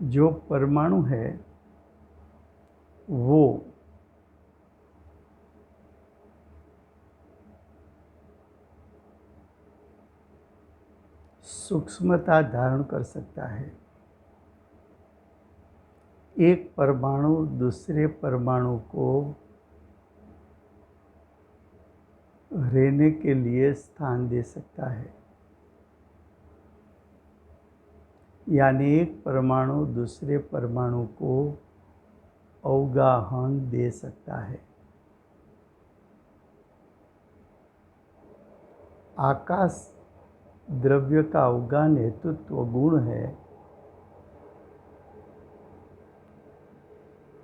जो परमाणु है वो सूक्ष्मता धारण कर सकता है। एक परमाणु दूसरे परमाणु को रहने के लिए स्थान दे सकता है, यानी एक परमाणु दूसरे परमाणु को अवगाहन दे सकता है। आकाश द्रव्य का अवगाहन हेतुत्व गुण है,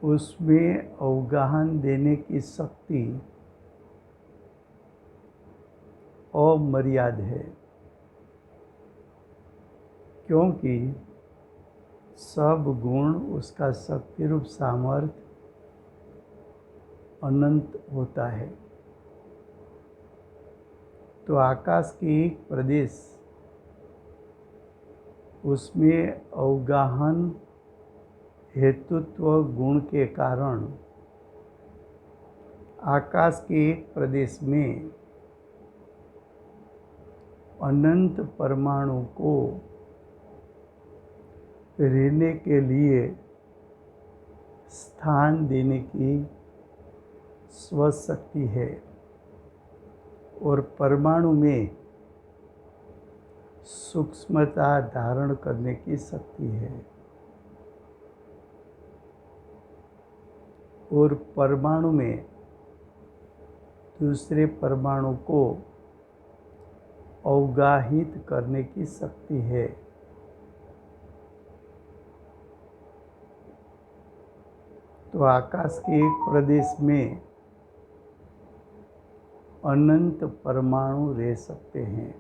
उसमें अवगाहन देने की शक्ति अमर्याद है, क्योंकि सब गुण उसका शक्ति रूप सामर्थ्य अनंत होता है। तो आकाश के एक प्रदेश उसमें अवगाहन हेतुत्व गुण के कारण आकाश के एक प्रदेश में अनंत परमाणु को रहने के लिए स्थान देने की स्वशक्ति है, और परमाणु में सूक्ष्मता धारण करने की शक्ति है, और परमाणु में दूसरे परमाणु को अवगाहित करने की शक्ति है। तो आकाश के एक प्रदेश में अनंत परमाणु रह सकते हैं।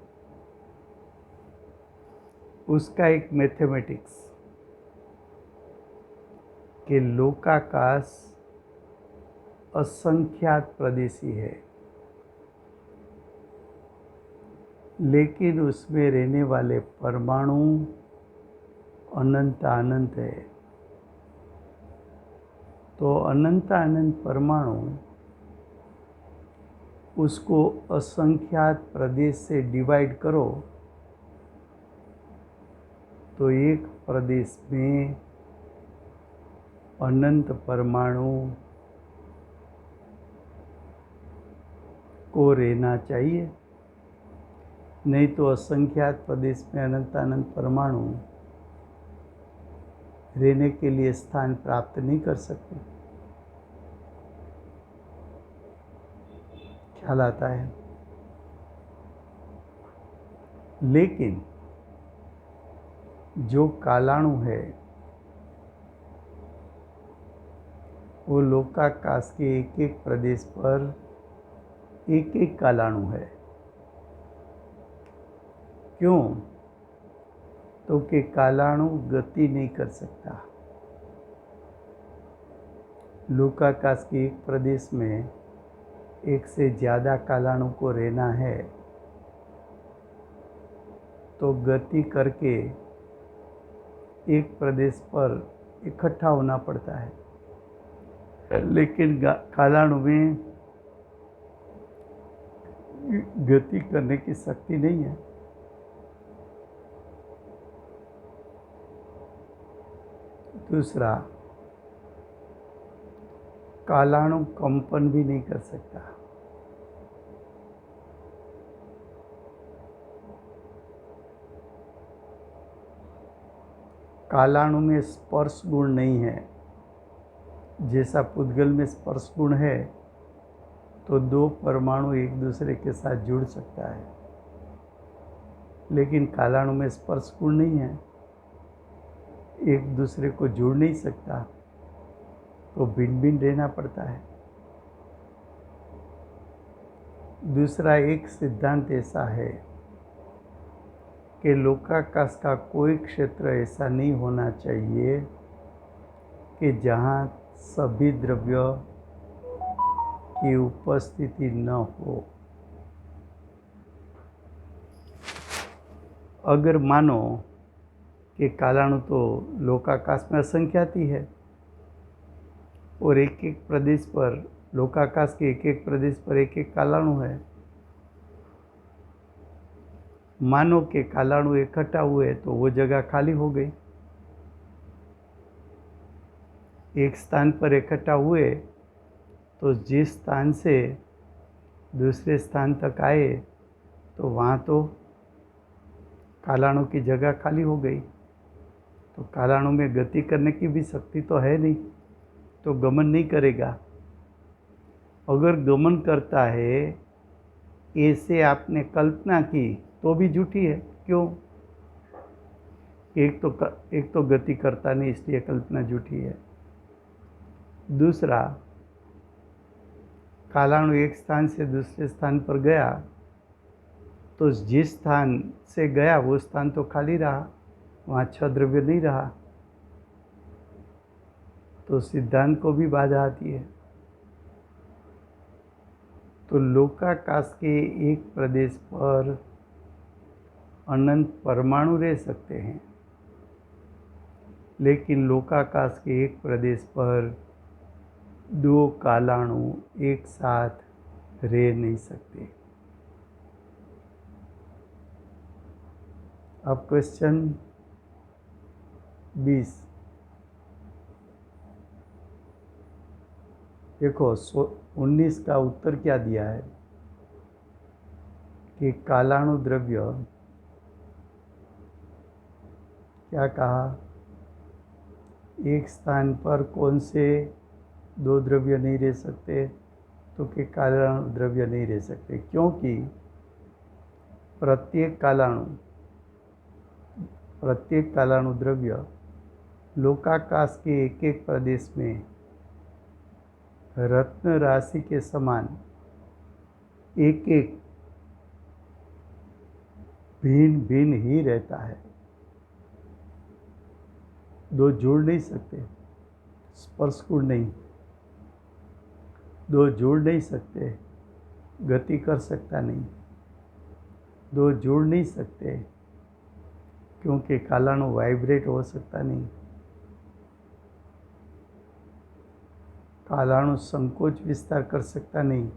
उसका एक मैथमेटिक्स के लोकाकाश असंख्यात प्रदेशी है, लेकिन उसमें रहने वाले परमाणु अनंत अनंत है। तो अनंत अनंत परमाणु उसको असंख्यात प्रदेश से डिवाइड करो तो एक प्रदेश में अनंत परमाणु को रहना चाहिए, नहीं तो असंख्यात प्रदेश में अनंत अनंत परमाणु रहने के लिए स्थान प्राप्त नहीं कर सकते। ख्याल आता है? लेकिन जो कालाणु है वो लोकाकाश के एक एक प्रदेश पर एक एक कालाणु है। क्यों? तो कि कालाणु गति नहीं कर सकता। लोकाकाश के एक प्रदेश में एक से ज़्यादा कालाणु को रहना है तो गति करके एक प्रदेश पर इकट्ठा होना पड़ता है, लेकिन कालाणु में गति करने की शक्ति नहीं है। दूसरा, कालाणु कंपन भी नहीं कर सकता। कालाणु में स्पर्श गुण नहीं है। जैसा पुद्गल में स्पर्श गुण है तो दो परमाणु एक दूसरे के साथ जुड़ सकता है, लेकिन कालाणु में स्पर्श गुण नहीं है, एक दूसरे को जुड़ नहीं सकता, तो भिन्न भिन्न रहना पड़ता है। दूसरा, एक सिद्धांत ऐसा है कि लोकाकाश का कोई क्षेत्र ऐसा नहीं होना चाहिए कि जहाँ सभी द्रव्य की उपस्थिति न हो। अगर मानो कि कालाणु तो लोकाकाश में असंख्याती है और एक एक प्रदेश पर, लोकाकाश के एक एक प्रदेश पर एक एक कालाणु है। मानो कि कालाणु इकट्ठा हुए तो वो जगह खाली हो गई। एक स्थान पर इकट्ठा हुए तो जिस स्थान से दूसरे स्थान तक आए तो वहाँ तो कालाणु की जगह खाली हो गई। तो कालाणु में गति करने की भी शक्ति तो है नहीं, तो गमन नहीं करेगा। अगर गमन करता है ऐसे आपने कल्पना की तो भी झूठी है। क्यों? एक तो गति करता नहीं, इसलिए कल्पना झूठी है। दूसरा, कालाणु एक स्थान से दूसरे स्थान पर गया तो जिस स्थान से गया वो स्थान तो खाली रहा, वहाँ छह द्रव्य नहीं रहा, तो सिद्धांत को भी बाधा आती है। तो लोकाकाश के एक प्रदेश पर अनंत परमाणु रह सकते हैं, लेकिन लोकाकाश के एक प्रदेश पर दो कालाणु एक साथ रह नहीं सकते। अब क्वेश्चन 20 देखो, 19 का उत्तर क्या दिया है कि कालाणु द्रव्य, क्या कहा, एक स्थान पर कौन से दो द्रव्य नहीं रह सकते, तो कि कालाणु द्रव्य नहीं रह सकते, क्योंकि प्रत्येक कालाणु द्रव्य लोकाकाश के एक एक प्रदेश में रत्न राशि के समान एक एक भिन्न भिन्न ही रहता है। दो जुड़ नहीं सकते, स्पर्श गुण नहीं, दो जुड़ नहीं सकते, गति कर सकता नहीं, दो जुड़ नहीं सकते क्योंकि कालाणु वाइब्रेट हो सकता नहीं, कालाणु संकोच विस्तार कर सकता नहीं,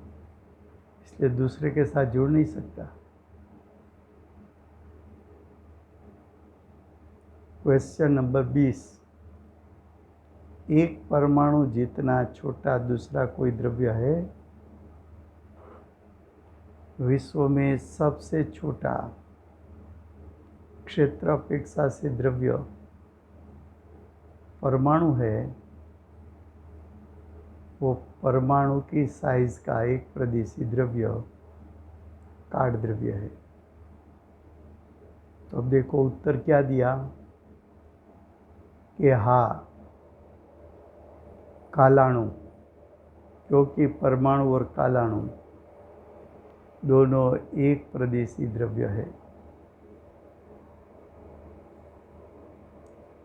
इसलिए दूसरे के साथ जुड़ नहीं सकता। क्वेश्चन नंबर 20, एक परमाणु जितना छोटा दूसरा कोई द्रव्य है? विश्व में सबसे छोटा क्षेत्र अपेक्षा से द्रव्य परमाणु है, वो परमाणु की साइज का एक प्रदेशी द्रव्य काट द्रव्य है। तो अब देखो उत्तर क्या दिया कि हाँ, कालाणु, क्योंकि परमाणु और कालाणु दोनों एक प्रदेशी द्रव्य है।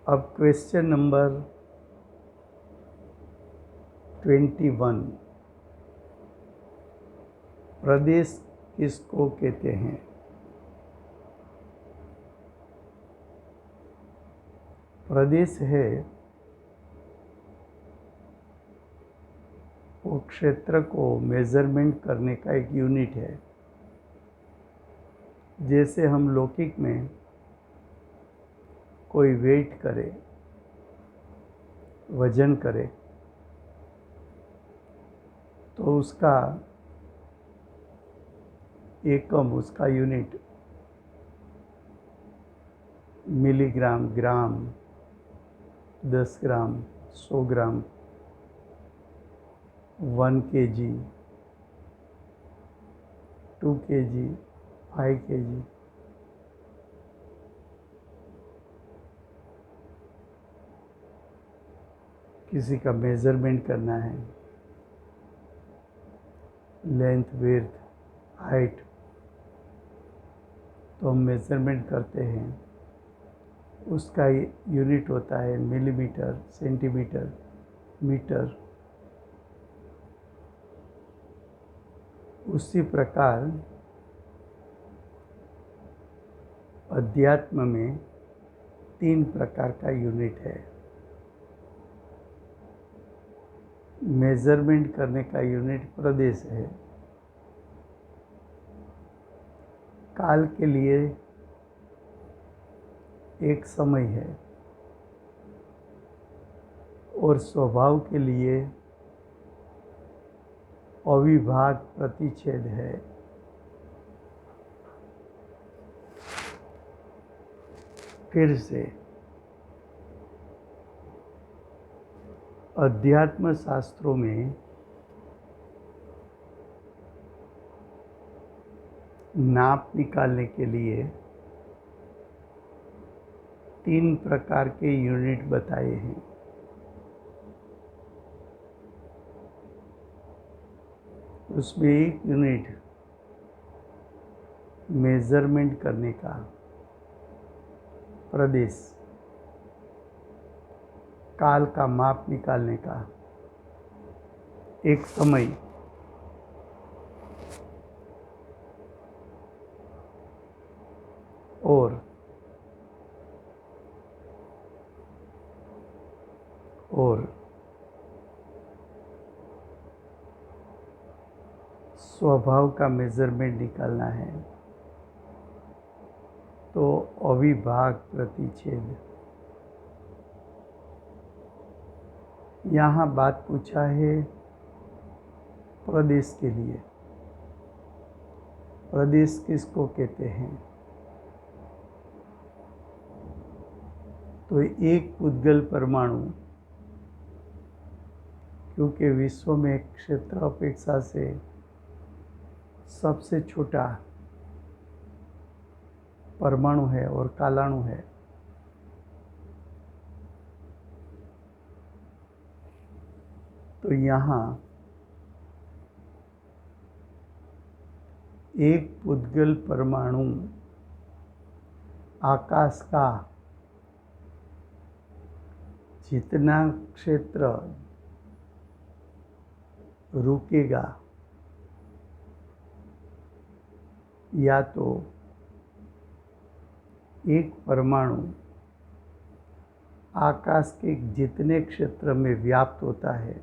अब क्वेश्चन नंबर 21, प्रदेश किसको कहते हैं? प्रदेश है वो क्षेत्र को मेजरमेंट करने का एक यूनिट है। जैसे हम लौकिक में कोई वेट करे, वजन करे, तो उसका एकम, उसका यूनिट मिलीग्राम, ग्राम, 10 ग्राम, 100 ग्राम, 1 kg, 2 kg, 5 kg। किसी का मेजरमेंट करना है, लेंथ, विड्थ, हाइट, तो हम मेजरमेंट करते हैं, उसका यूनिट होता है मिलीमीटर, सेंटीमीटर, मीटर। उसी प्रकार अध्यात्म में तीन प्रकार का यूनिट है। मेजरमेंट करने का यूनिट प्रदेश है। काल के लिए एक समय है और स्वभाव के लिए अविभाग प्रतिच्छेद है। फिर से अध्यात्म शास्त्रों में नाप निकालने के लिए तीन प्रकार के यूनिट बताए हैं। उसमें एक यूनिट मेजरमेंट करने का प्रदेश, काल का माप निकालने का एक समय, और स्वभाव का मेजरमेंट निकालना है तो अविभाग प्रतिच्छेद। यहाँ बात पूछा है प्रदेश के लिए। प्रदेश किसको कहते हैं? तो एक पुद्गल परमाणु, क्योंकि विश्व में क्षेत्र अपेक्षा से सबसे छोटा परमाणु है और कालाणु है, तो यहाँ एक पुद्गल परमाणु आकाश का जितना क्षेत्र रुकेगा या तो एक परमाणु आकाश के जितने क्षेत्र में व्याप्त होता है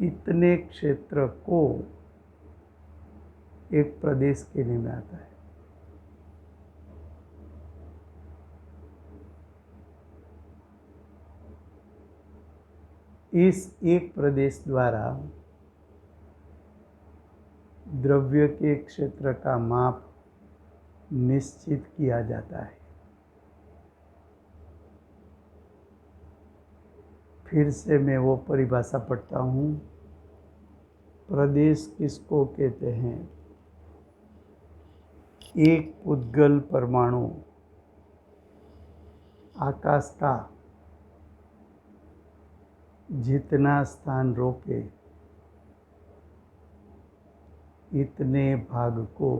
इतने क्षेत्र को एक प्रदेश कहने में आता है। इस एक प्रदेश द्वारा द्रव्य के क्षेत्र का माप निश्चित किया जाता है। फिर से मैं वो परिभाषा पढ़ता हूँ। प्रदेश किसको कहते हैं? एक पुद्गल परमाणु आकाश का जितना स्थान रोके इतने भाग को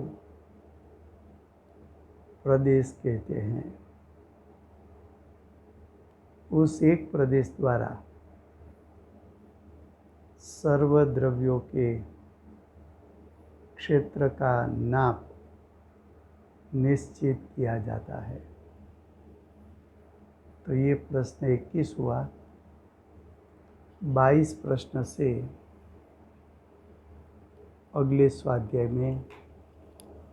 प्रदेश कहते हैं। उस एक प्रदेश द्वारा सर्व द्रव्यों के क्षेत्र का नाप निश्चित किया जाता है। तो ये प्रश्न 21 हुआ। 22 प्रश्न से अगले स्वाध्याय में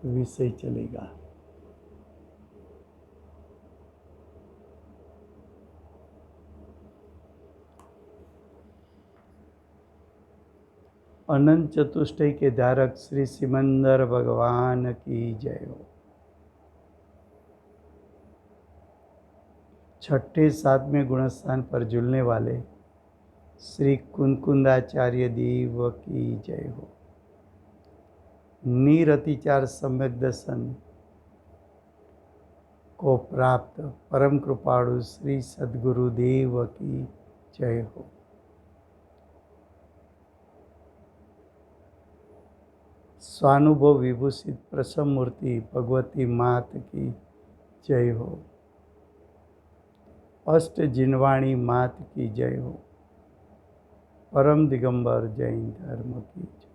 विषय चलेगा। अनंत चतुष्टय के धारक श्री सिमंदर भगवान की जय हो। छठे सातवें गुणस्थान पर झूलने वाले श्री कुंकुंदाचार्य देव की जय हो। निरतिचार सम्यक दर्शन को प्राप्त परम कृपाणु श्री सद्गुरु देव की जय हो। स्वानुभव विभूषित प्रसन्न मूर्ति भगवती मात की जय हो। अष्ट जिनवाणी मात की जय हो। परम दिगंबर जैन धर्म की जय।